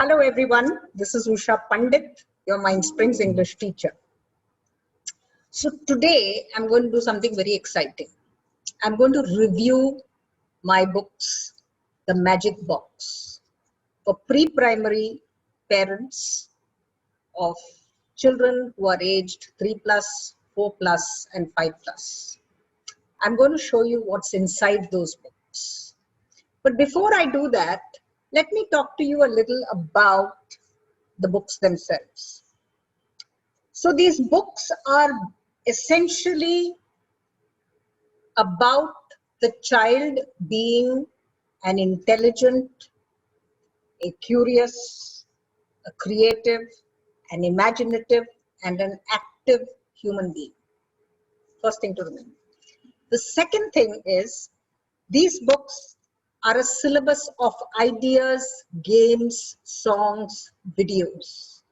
Hello everyone, this is Usha Pandit, your Mindsprings English teacher. So today I'm going to do something very exciting. I'm going to review my books, The Magic Box, for pre-primary parents of children who are aged 3+, 4+, and 5+. I'm going to show you what's inside those books. But before I do that, let me talk to you a little about the books themselves. So these books are essentially about the child being an intelligent, a curious, a creative, an imaginative, and an active human being. First thing to remember. The second thing is these books are a syllabus of ideas, games, songs, videos,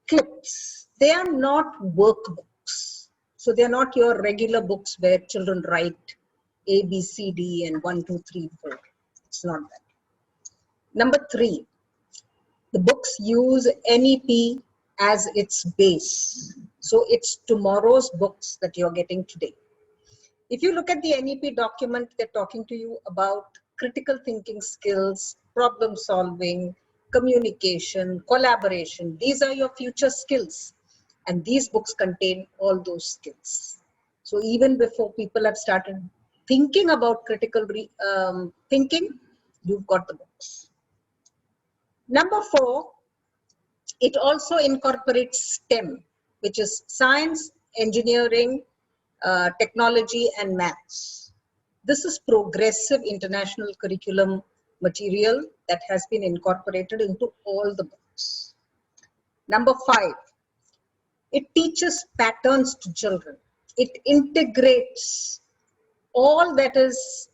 clips. They are not workbooks. So they are not your regular books where children write A, B, C, D, and 1, 2, 3, 4. It's not that. Number 3, the books use NEP as its base. So it's tomorrow's books that you're getting today. If you look at the NEP document, they're talking to you about critical thinking skills, problem solving, communication, collaboration. These are your future skills. And these books contain all those skills. So even before people have started thinking about critical thinking, you've got the books. Number 4, it also incorporates STEM, which is science, engineering, technology, and maths. This is progressive international curriculum material that has been incorporated into all the books. Number 5, it teaches patterns to children. It integrates all that is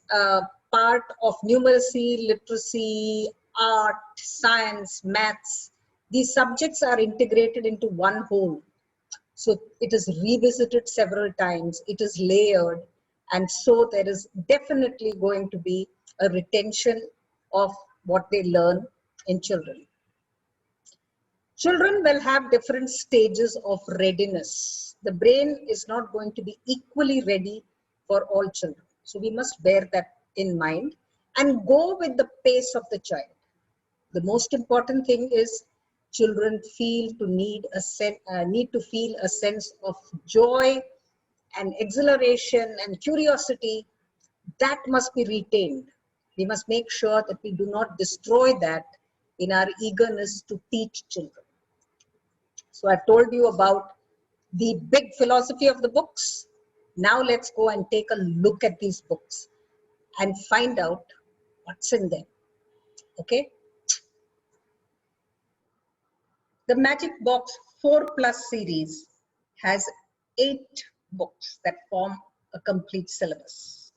part of numeracy, literacy, art, science, maths. These subjects are integrated into one whole. So it is revisited several times, it is layered, and so there is definitely going to be a retention of what they learn in children. Children will have different stages of readiness. The brain is not going to be equally ready for all children. So we must bear that in mind and go with the pace of the child. The most important thing is children need to feel a sense of joy and exhilaration and curiosity. That must be retained. We must make sure that we do not destroy that in our eagerness to teach children. So I've told you about the big philosophy of the books. Now let's go and take a look at these books and find out what's in them. Okay? The Magic Box 4+ series has 8 books that form a complete syllabus.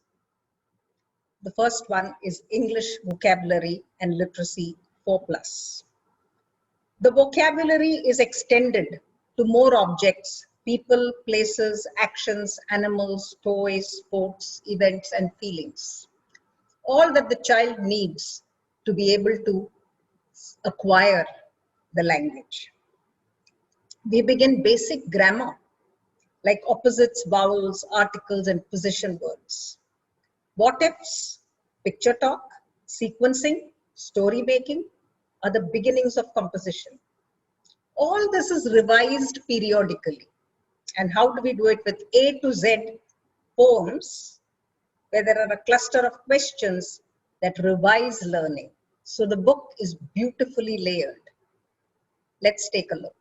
The first one is English Vocabulary and Literacy 4+. The vocabulary is extended to more objects, people, places, actions, animals, toys, sports, events, and feelings. All that the child needs to be able to acquire the language. We begin basic grammar, like opposites, vowels, articles, and position words. What ifs, picture talk, sequencing, story making are the beginnings of composition. All this is revised periodically. And how do we do it? With A to Z poems, where there are a cluster of questions that revise learning. So the book is beautifully layered. Let's take a look.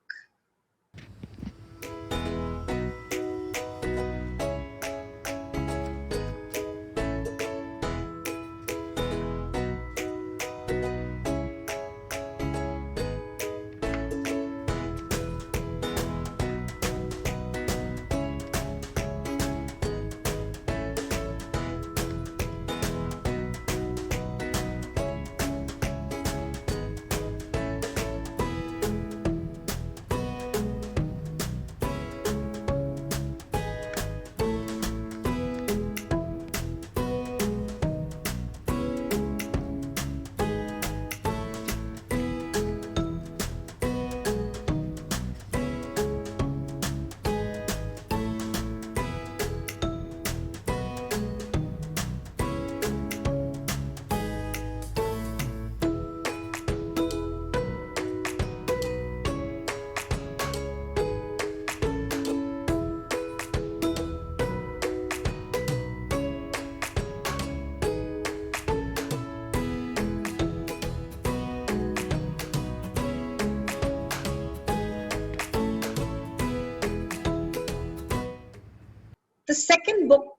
The second book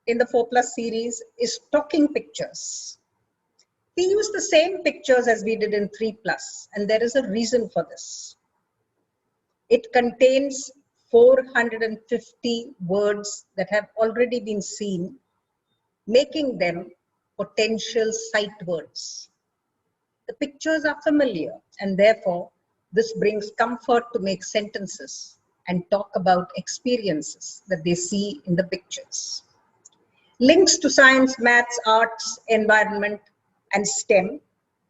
in the 4 Plus series is Talking Pictures. We use the same pictures as we did in 3 Plus, and there is a reason for this. It contains 450 words that have already been seen, making them potential sight words. The pictures are familiar, and therefore this brings comfort to make sentences and talk about experiences that they see in the pictures. Links to science, maths, arts, environment, and STEM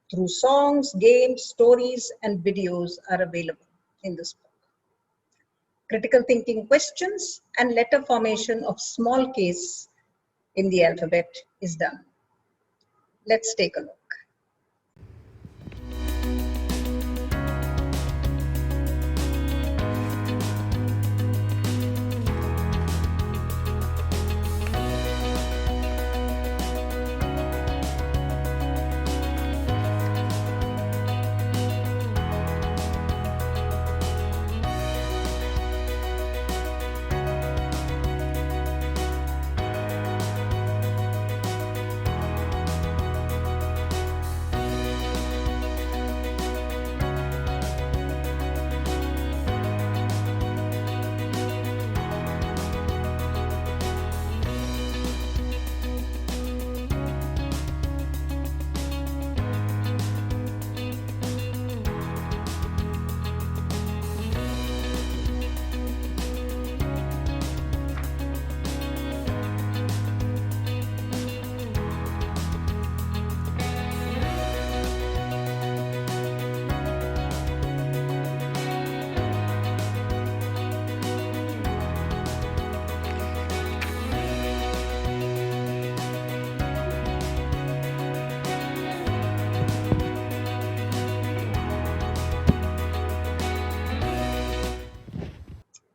through songs, games, stories, and videos are available in this book. Critical thinking questions and letter formation of small case in the alphabet is done. Let's take a look.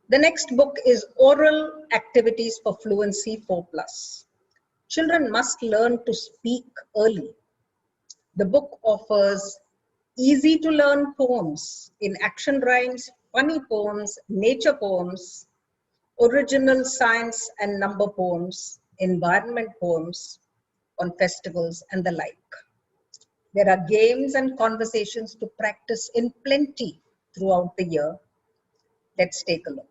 The next book is Oral Activities for Fluency 4 Plus. Children must learn to speak early. The book offers easy to learn poems in action rhymes, funny poems, nature poems, original science and number poems, environment poems on festivals and the like. There are games and conversations to practice in plenty throughout the year. Let's take a look.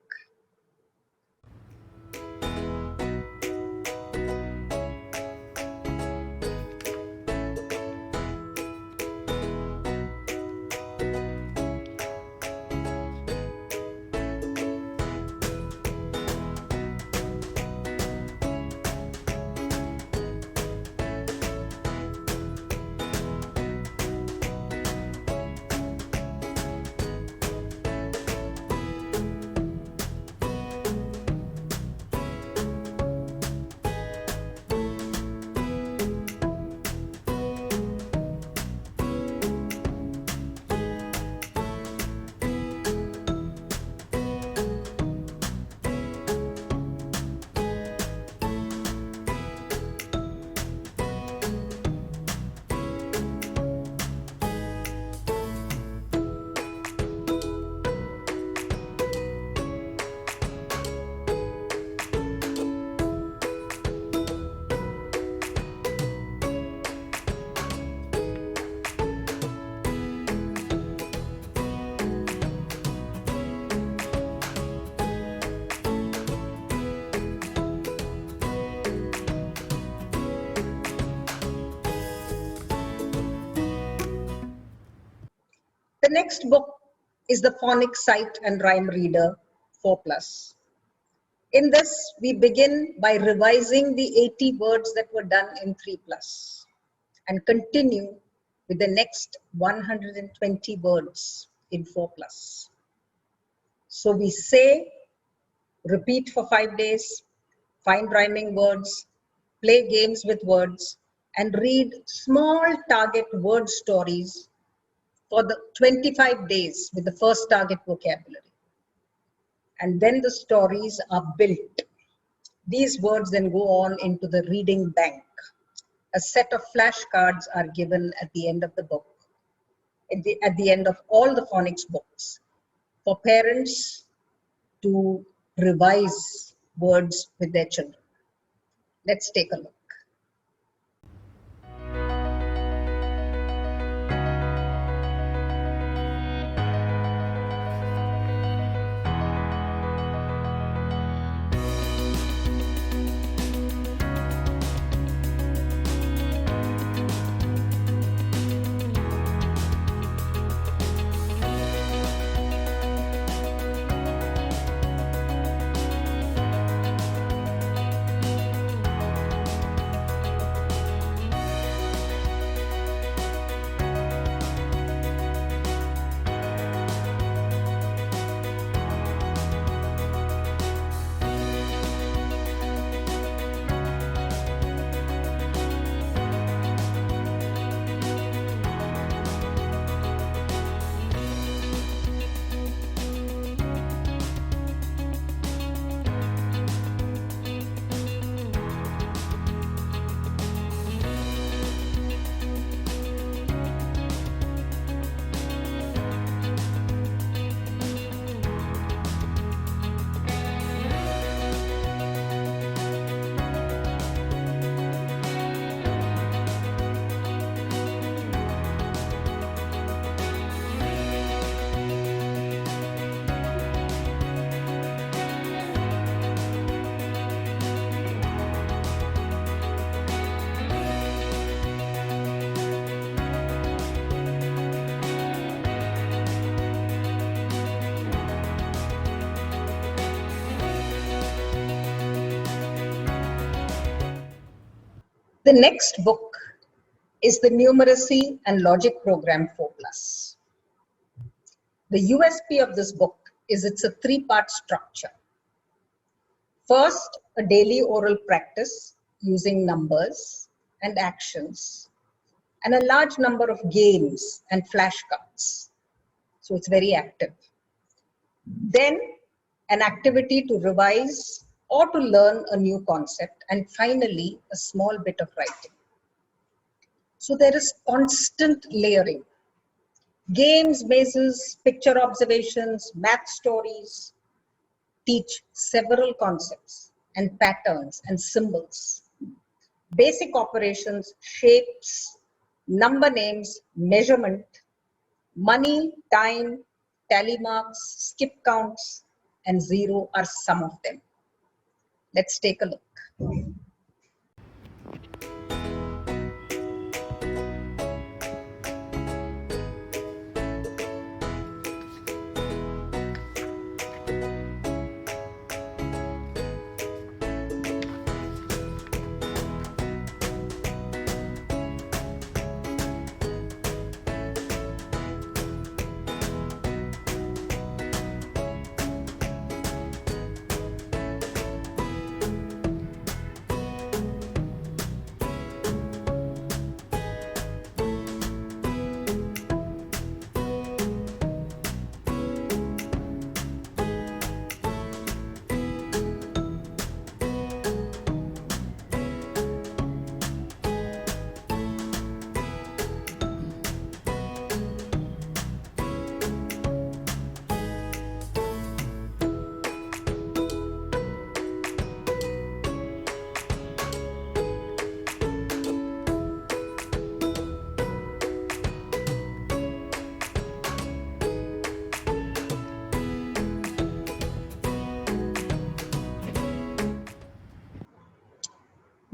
The next book is the Phonics Sight and Rhyme Reader 4 Plus. In this, we begin by revising the 80 words that were done in 3 Plus and continue with the next 120 words in 4 Plus. So we say, repeat for 5 days, find rhyming words, play games with words, and read small target word stories for the 25 days with the first target vocabulary. And then the stories are built. These words then go on into the reading bank. A set of flashcards are given at the end of the book, at the end of all the phonics books, for parents to revise words with their children. Let's take a look. The next book is the Numeracy and Logic Programme 4+. The USP of this book is it's a three-part structure. First, a daily oral practice using numbers and actions, and a large number of games and flashcards. So it's very active. Then, an activity to revise or to learn a new concept, and finally, a small bit of writing. So there is constant layering. Games, mazes, picture observations, math stories teach several concepts and patterns and symbols, basic operations, shapes, number names, measurement, money, time, tally marks, skip counts, and zero are some of them. Let's take a look.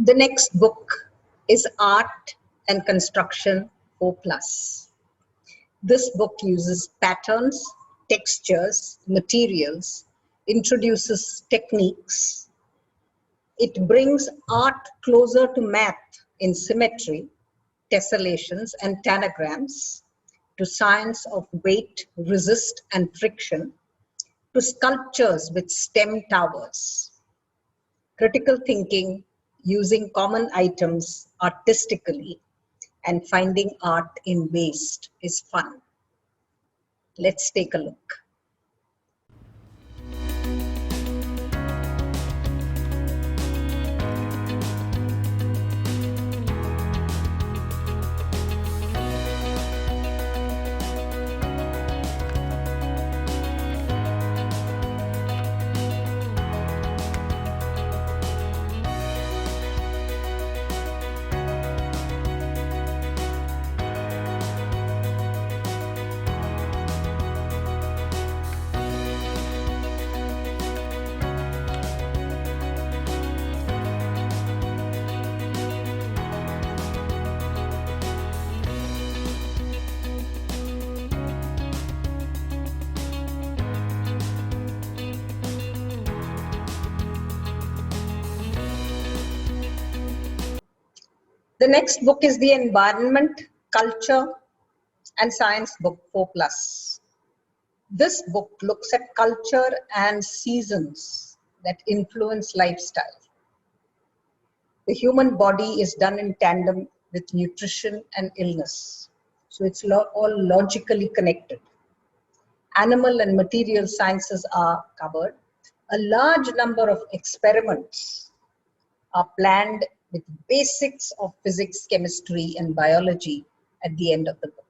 The next book is Art and Construction 4+. This book uses patterns, textures, materials, introduces techniques. It brings art closer to math in symmetry, tessellations, and tanagrams, to science of weight, resist, and friction, to sculptures with stem towers. Critical thinking, using common items artistically, and finding art in waste is fun. Let's take a look. The next book is the Environment, Culture and Science book 4+. This book looks at culture and seasons that influence lifestyle. The human body is done in tandem with nutrition and illness. So it's all logically connected. Animal and material sciences are covered. A large number of experiments are planned with basics of physics, chemistry, and biology at the end of the book.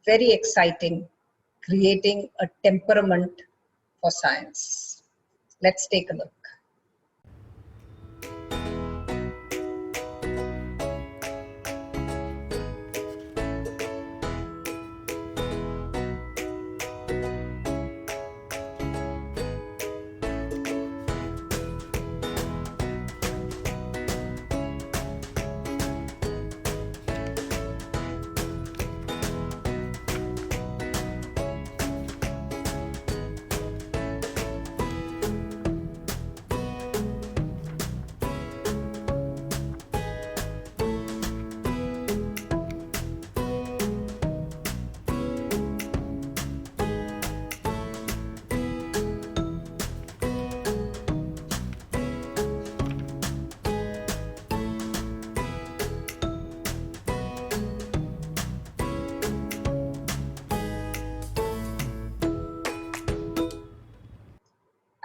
Very exciting, creating a temperament for science. Let's take a look.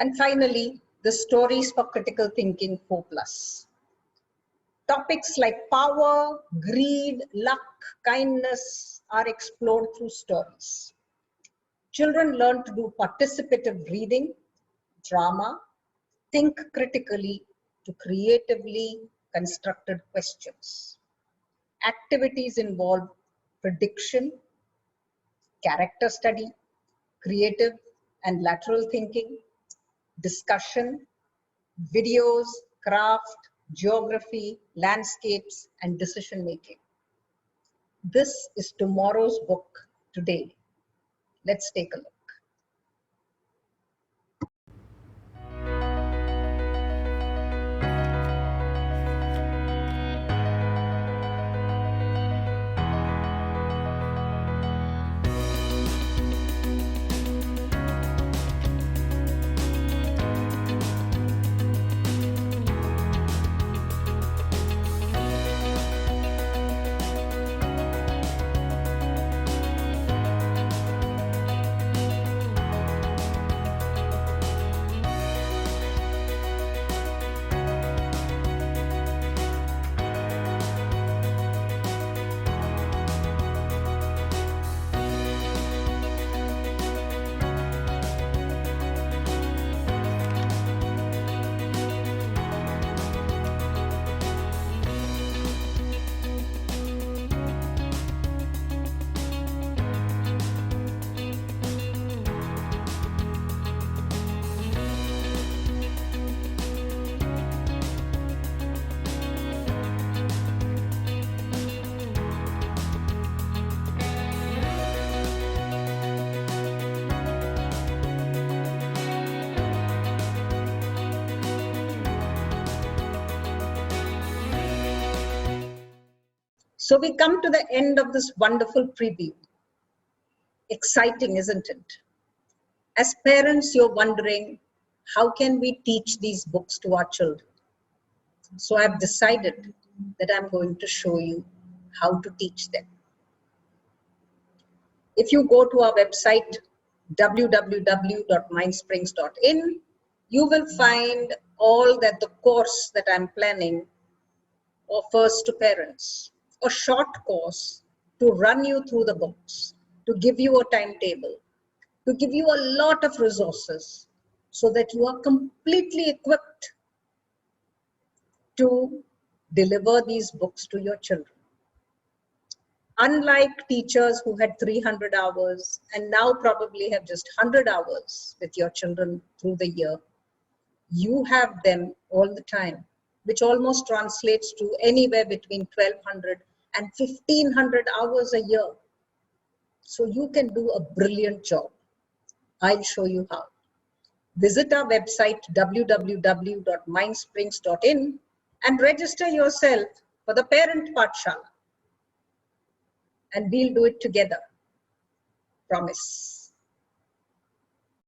And finally, the stories for critical thinking 4+. Topics like power, greed, luck, kindness are explored through stories. Children learn to do participative reading, drama, think critically to creatively constructed questions. Activities involve prediction, character study, creative and lateral thinking, discussion, videos, craft, geography, landscapes, and decision making. This is tomorrow's book today. Let's take a look. So we come to the end of this wonderful preview. Exciting, isn't it? As parents, you're wondering, how can we teach these books to our children? So I've decided that I'm going to show you how to teach them. If you go to our website, www.mindsprings.in, you will find all that the course that I'm planning offers to parents. A short course to run you through the books, to give you a timetable, to give you a lot of resources so that you are completely equipped to deliver these books to your children. Unlike teachers who had 300 hours and now probably have just 100 hours with your children through the year, you have them all the time, which almost translates to anywhere between 1,200 and 1,500 hours a year. So you can do a brilliant job. I'll show you how. Visit our website www.mindsprings.in and register yourself for the parent Patshala. And we'll do it together. Promise.